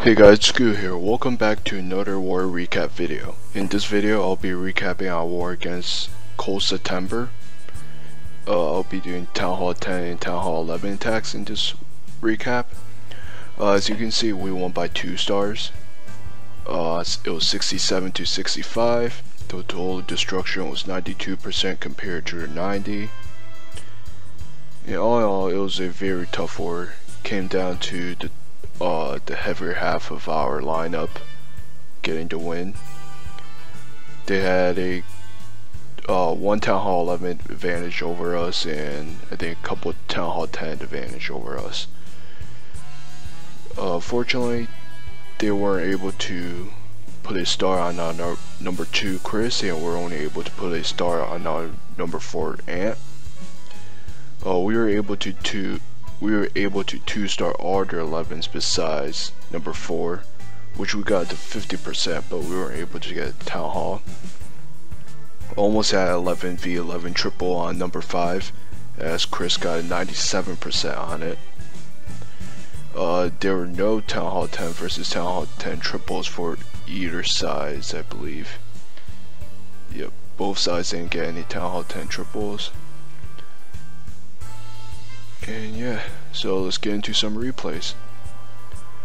Hey guys, Scoo here. Welcome back to another war recap video. In this video, I'll be recapping our war against Cold September. I'll be doing Town Hall 10 and Town Hall 11 attacks in this recap. As you can see, we won by 2 stars. It was 67 to 65. The total destruction was 92% compared to the 90. And all in all, it was a very tough war. Came down to the heavier half of our lineup getting the win. They had a one Town Hall 11 advantage over us, and I think a couple of Town Hall 10 advantage over us. Fortunately, they weren't able to put a star on our number 2 Chris, and we're only able to put a star on our number 4 Ant. We were able to 2-star all their 11s besides number 4, which we got to 50%, but we weren't able to get Town Hall. Almost had 11v11 triple on number 5, as Chris got a 97% on it. There were no Town Hall 10 versus Town Hall 10 triples for either sides, I believe. Yep, both sides didn't get any Town Hall 10 triples. And yeah, so let's get into some replays.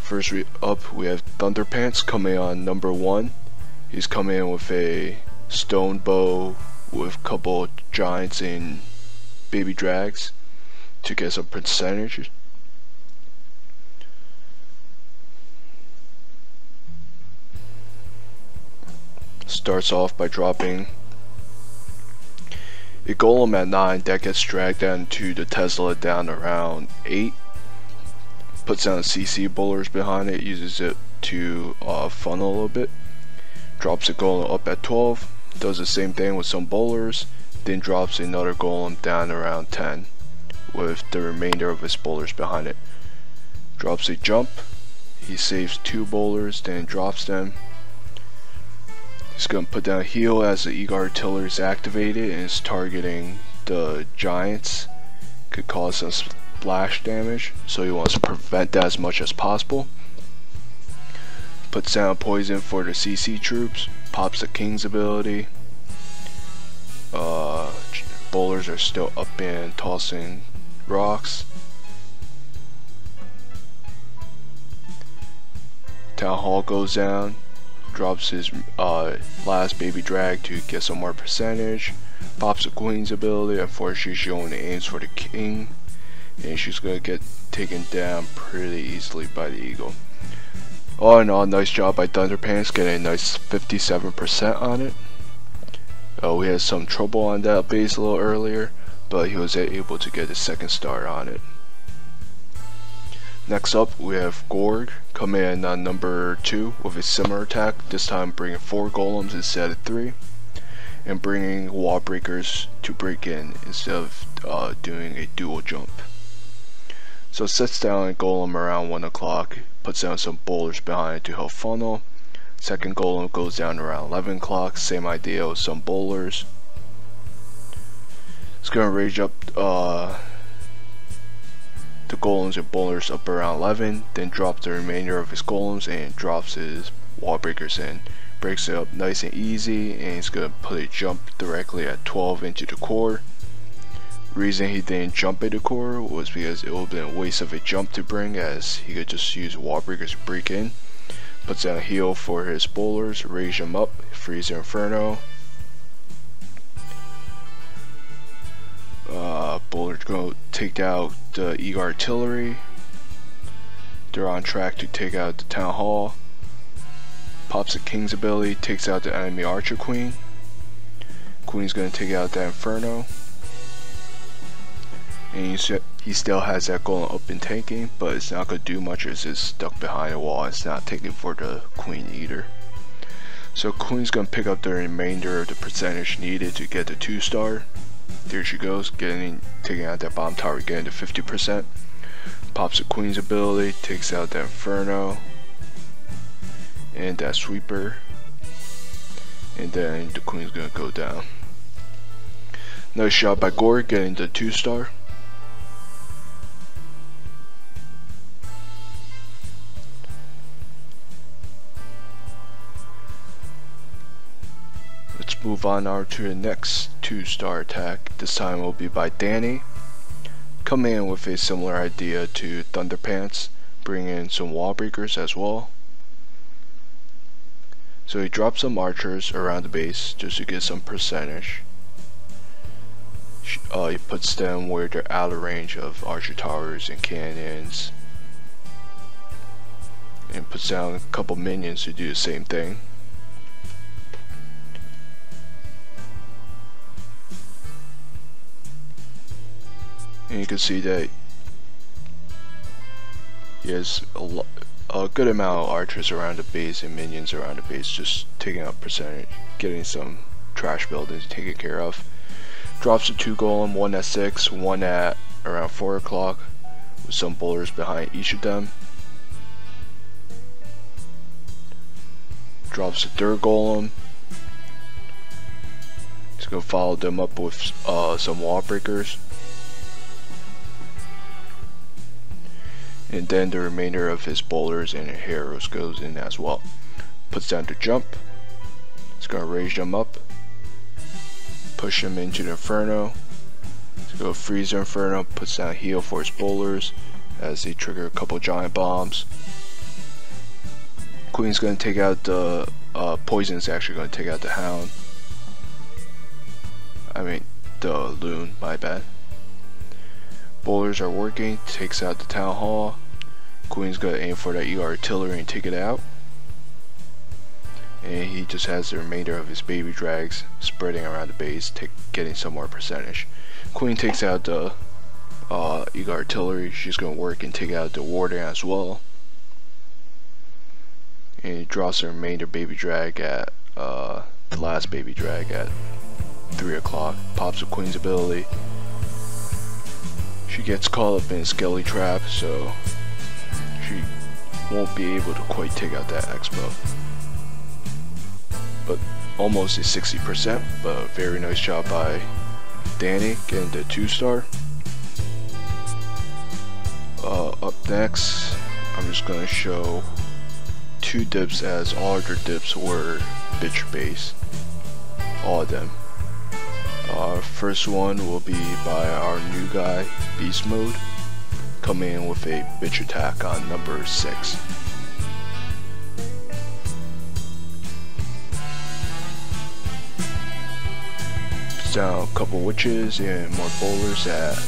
First up, we have Thunderpants coming on number 1. He's coming in with a stone bow with a couple giants and baby drags to get some percentages. Starts off by dropping a golem at 9 that gets dragged down to the Tesla down around 8. Puts down CC bowlers behind it, uses it to funnel a little bit. Drops a golem up at 12, does the same thing with some bowlers, then drops another golem down around 10 with the remainder of his bowlers behind it. Drops a jump, he saves 2 bowlers, then drops them. He's going to put down heal as the Eagle Artillery is activated and is targeting the giants. Could cause some splash damage, so he wants to prevent that as much as possible. Puts down poison for the CC troops. Pops the King's ability. Bowlers are still up and tossing rocks. Town Hall goes down. Drops his last baby drag to get some more percentage. Pops the Queen's ability. Unfortunately, she only aims for the King, and she's gonna get taken down pretty easily by the Eagle. All in all, nice job by Thunderpants, getting a nice 57% on it. We had some trouble on that base a little earlier, but he was able to get the 2nd star on it. Next up, we have Gorg coming in on number 2 with a similar attack, this time bringing 4 golems instead of 3, and bringing wall breakers to break in instead of doing a dual jump. So sets down a golem around 1 o'clock, puts down some bowlers behind it to help funnel. Second golem goes down around 11 o'clock, same idea with some bowlers. It's going to rage up the golems and bowlers up around 11, then drops the remainder of his golems and drops his wall breakers in. Breaks it up nice and easy, and he's gonna put a jump directly at 12 into the core. Reason he didn't jump at the core was because it would have been a waste of a jump to bring, as he could just use wall breakers to break in. Puts down heal for his bowlers, rage them up, freeze Inferno. Bowlers go take out the Eagle Artillery. They're on track to take out the Town Hall. Pops the King's ability, takes out the enemy Archer Queen. Queen's gonna take out that Inferno. And he still has that golem up and tanking, but it's not gonna do much as it's stuck behind a wall. It's not taking for the Queen either. So Queen's gonna pick up the remainder of the percentage needed to get the 2-star. There she goes, taking out that bomb tower, getting to 50%. Pops the Queen's ability, takes out that Inferno and that sweeper, and then the Queen's gonna go down. Nice shot by Gorg, getting the 2-star. let's move on now to the next 2-star attack. This time will be by Danny. Coming in with a similar idea to Thunderpants, bring in some wall breakers as well. So he drops some archers around the base just to get some percentage. He puts them where they're out of range of archer towers and cannons, and puts down a couple minions to do the same thing. And you can see that he has a good amount of archers around the base and minions around the base, just taking up percentage, getting some trash buildings taken care of. Drops a 2 golem, one at 6, one at around 4 o'clock, with some boulders behind each of them. Drops a 3rd golem. He's gonna follow them up with some wall breakers. And then the remainder of his boulders and heroes goes in as well. Puts down the jump. He's gonna raise them up. Push him into the Inferno. He's gonna freeze the Inferno. Puts down heal for his boulders as they trigger a couple giant bombs. Queen's gonna take out the Poison's actually gonna take out the Hound. I mean the Loon, my bad. Boulders are working, takes out the Town Hall. Queen's gonna aim for that artillery and take it out. And he just has the remainder of his baby drags spreading around the base, getting some more percentage. Queen takes out the artillery. She's gonna work and take out the warden as well. And he draws the remainder baby drag at the last baby drag at 3 o'clock. Pops the Queen's ability. She gets caught up in a skelly trap, so she won't be able to quite take out that expo. But almost a 60%, but very nice job by Danny getting the 2-star. Up next, I'm just gonna show 2 dips as all other dips were bitch base. All of them. First one will be by our new guy, Beast Mode, coming in with a bitch attack on number 6. Puts down a couple witches and more bowlers at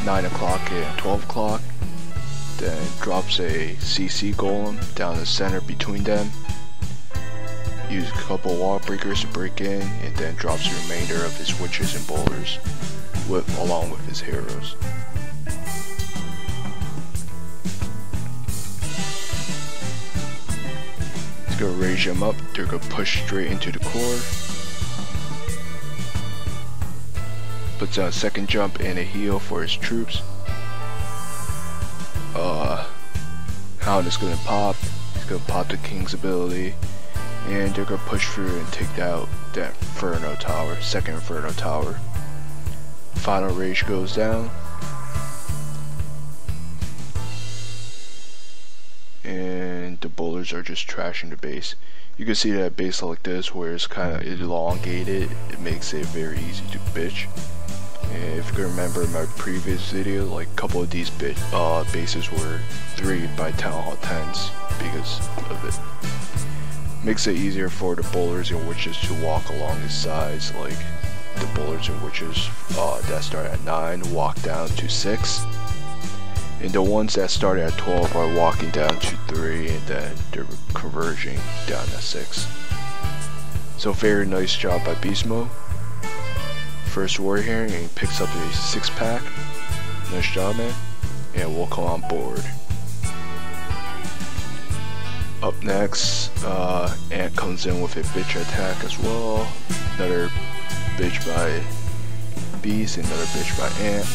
9 o'clock and 12 o'clock. Then drops a CC golem down the center between them. Use a couple wall breakers to break in, and then drops the remainder of his witches and boulders along with his heroes. He's gonna raise them up. They're gonna push straight into the core. Puts down a 2nd jump and a heal for his troops. Hound is gonna pop. He's gonna pop the King's ability. And they're gonna push through and take out that Inferno Tower, 2nd Inferno Tower. Final rage goes down. And the boulders are just trashing the base. You can see that a base like this, where it's kind of elongated, it makes it very easy to bitch. And if you can remember in my previous video, like a couple of these bases were 3 by Town Hall 10s because of it. Makes it easier for the boulders and witches to walk along the sides, like the boulders and witches that start at 9 walk down to 6. And the ones that start at 12 are walking down to 3, and then they're converging down to 6. So very nice job by Beast Mode. First war here, and he picks up a 6-pack. Nice job, man. And we'll come on board. Up next, Ant comes in with a bitch attack as well. Another bitch by Beast, another bitch by Ant.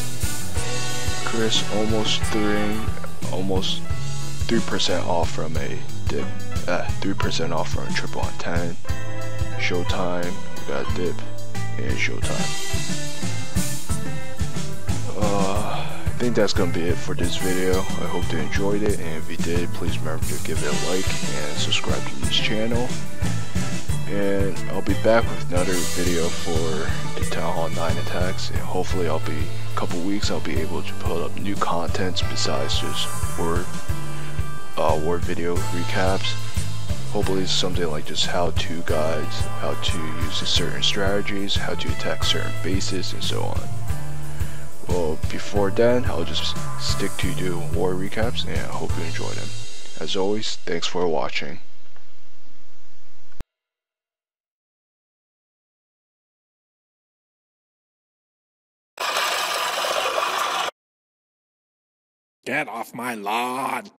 Chris almost 3% off from a dip. 3% off from a triple on 10. Showtime, we got a dip, and showtime. I think that's gonna be it for this video. I hope you enjoyed it, and if you did, please remember to give it a like and subscribe to this channel. and I'll be back with another video for the Town Hall 9 attacks, and hopefully a couple weeks I'll be able to put up new contents besides just war video recaps. Hopefully it's something like just how-to guides, how to use certain strategies, how to attack certain bases, and so on. Well, before that, I'll just stick to do war recaps, and I hope you enjoy them. As always, thanks for watching. Get off my lawn!